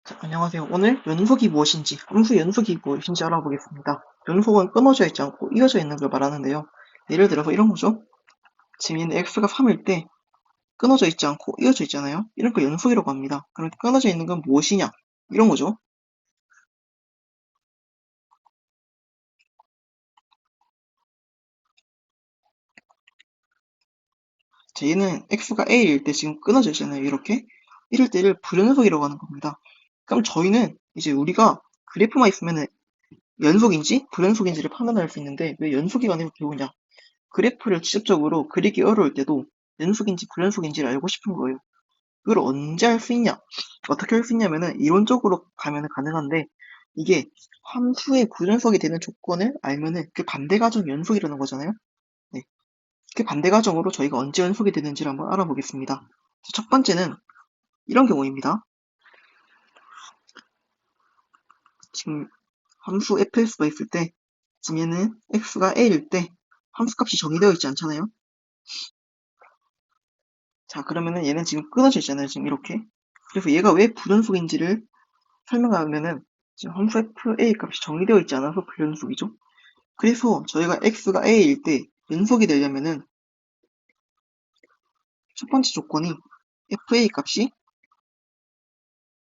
자, 안녕하세요. 오늘 연속이 무엇인지, 함수 연속이 무엇인지 알아보겠습니다. 연속은 끊어져 있지 않고 이어져 있는 걸 말하는데요. 예를 들어서 이런 거죠. 지금 얘는 x가 3일 때 끊어져 있지 않고 이어져 있잖아요. 이런 걸 연속이라고 합니다. 그럼 끊어져 있는 건 무엇이냐? 이런 거죠. 자, 얘는 x가 a일 때 지금 끊어져 있잖아요. 이렇게. 이럴 때를 불연속이라고 하는 겁니다. 그럼 저희는 이제 우리가 그래프만 있으면 연속인지 불연속인지를 판단할 수 있는데 왜 연속이가 아니고 배우냐? 그래프를 직접적으로 그리기 어려울 때도 연속인지 불연속인지를 알고 싶은 거예요. 그걸 언제 할 수 있냐? 어떻게 할 수 있냐면은 이론적으로 가면은 가능한데 이게 함수의 불연속이 되는 조건을 알면은 그 반대 가정이 연속이라는 거잖아요. 네. 그 반대 가정으로 저희가 언제 연속이 되는지를 한번 알아보겠습니다. 첫 번째는 이런 경우입니다. 지금 함수 fx가 있을 때 지금 얘는 x가 a일 때 함수값이 정의되어 있지 않잖아요. 자, 그러면은 얘는 지금 끊어져 있잖아요. 지금 이렇게. 그래서 얘가 왜 불연속인지를 설명하면은 지금 함수 fa 값이 정의되어 있지 않아서 불연속이죠. 그래서 저희가 x가 a일 때 연속이 되려면은 첫 번째 조건이 fa 값이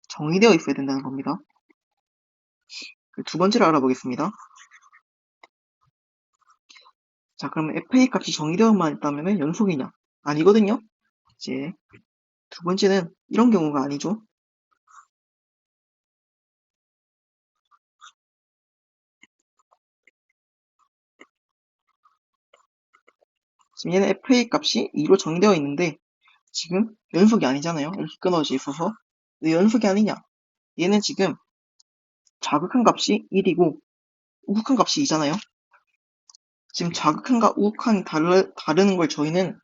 정의되어 있어야 된다는 겁니다. 두 번째를 알아보겠습니다. 자, 그러면 fa 값이 정의되어만 있다면은 연속이냐? 아니거든요. 이제 두 번째는 이런 경우가 아니죠. 지금 얘는 fa 값이 2로 정의되어 있는데 지금 연속이 아니잖아요. 이렇게 끊어져 있어서 왜 연속이 아니냐? 얘는 지금 자극한 값이 1이고 우극한 값이 2잖아요. 지금 자극한과 우극한이 다르는 걸 저희는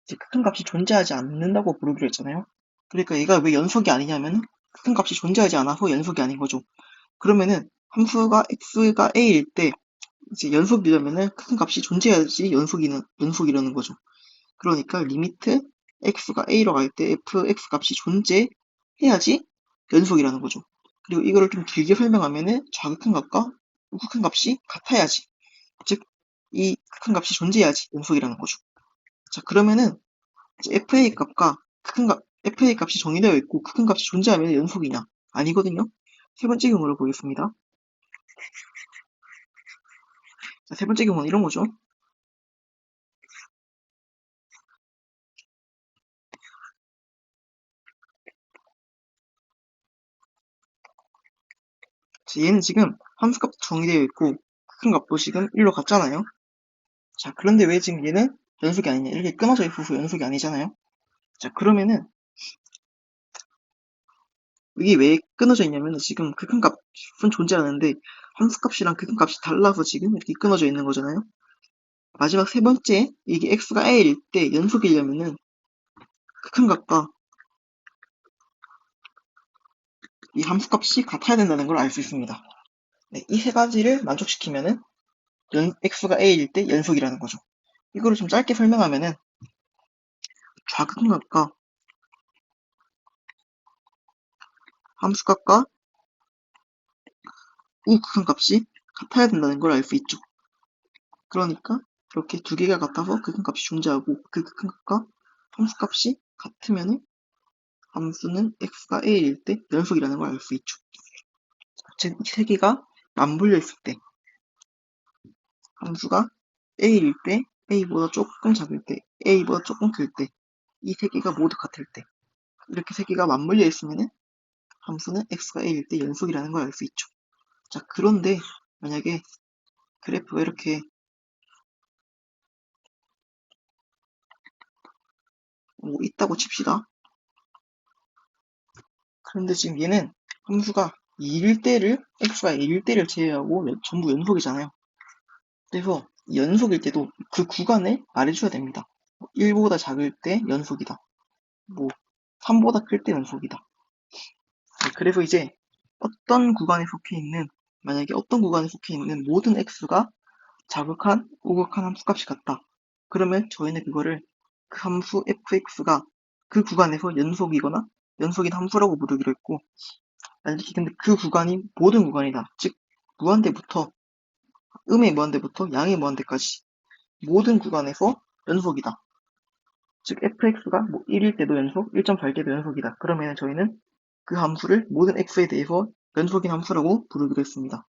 이제 극한 값이 존재하지 않는다고 부르기로 했잖아요. 그러니까 얘가 왜 연속이 아니냐면 극한 값이 존재하지 않아서 연속이 아닌 거죠. 그러면은 함수가 x가 a일 때 이제 연속이려면은 극한 값이 존재해야지 연속이라는 거죠. 그러니까 리미트 x가 a로 갈 때 fx 값이 존재해야지 연속이라는 거죠. 그리고 이거를 좀 길게 설명하면은 좌극한 값과 우극한 값이 같아야지, 즉 이 극한 값이 존재해야지 연속이라는 거죠. 자, 그러면은 이제 fa 값과 fa 값이 정의되어 있고 극한 값이 존재하면 연속이냐? 아니거든요. 세 번째 경우를 보겠습니다. 자, 세 번째 경우는 이런 거죠. 자, 얘는 지금 함수값도 정의되어 있고 극한 값도 지금 1로 갔잖아요. 자, 그런데 왜 지금 얘는 연속이 아니냐? 이렇게 끊어져 있어서 연속이 아니잖아요. 자, 그러면은 이게 왜 끊어져 있냐면 지금 극한값은 존재하는데 함수값이랑 극한값이 달라서 지금 이렇게 끊어져 있는 거잖아요. 마지막 세 번째, 이게 x가 a일 때 연속이려면은 극한값과 이 함수값이 같아야 된다는 걸 알 수 있습니다. 네, 이 세 가지를 만족시키면은 x가 a일 때 연속이라는 거죠. 이거를 좀 짧게 설명하면은 좌극한값과 함수값과 우극한값이 같아야 된다는 걸 알 수 있죠. 그러니까 이렇게 두 개가 같아서 극한값이 존재하고 그 극한값과 함수값이 같으면은 함수는 x가 a일 때 연속이라는 걸 알 수 있죠. 즉, 이 세 개가 맞물려 있을 때 함수가 a일 때, a보다 조금 작을 때, a보다 조금 클 때, 이 세 개가 모두 같을 때, 이렇게 세 개가 맞물려 있으면은 함수는 x가 a일 때 연속이라는 걸 알 수 있죠. 자, 그런데 만약에 그래프가 이렇게 뭐 있다고 칩시다. 그런데 지금 얘는 함수가 2일 때를, x가 2일 때를 제외하고 전부 연속이잖아요. 그래서 연속일 때도 그 구간을 말해줘야 됩니다. 1보다 작을 때 연속이다. 뭐 3보다 클 때 연속이다. 그래서 이제 만약에 어떤 구간에 속해 있는 모든 x가 자극한, 우극한 함수값이 같다. 그러면 저희는 그거를 그 함수 fx가 그 구간에서 연속이거나 연속인 함수라고 부르기로 했고, 알지? 근데 그 구간이 모든 구간이다. 즉, 무한대부터, 음의 무한대부터 양의 무한대까지 모든 구간에서 연속이다. 즉, fx가 뭐 1일 때도 연속, 1.8일 때도 연속이다. 그러면 저희는 그 함수를 모든 x에 대해서 연속인 함수라고 부르기로 했습니다.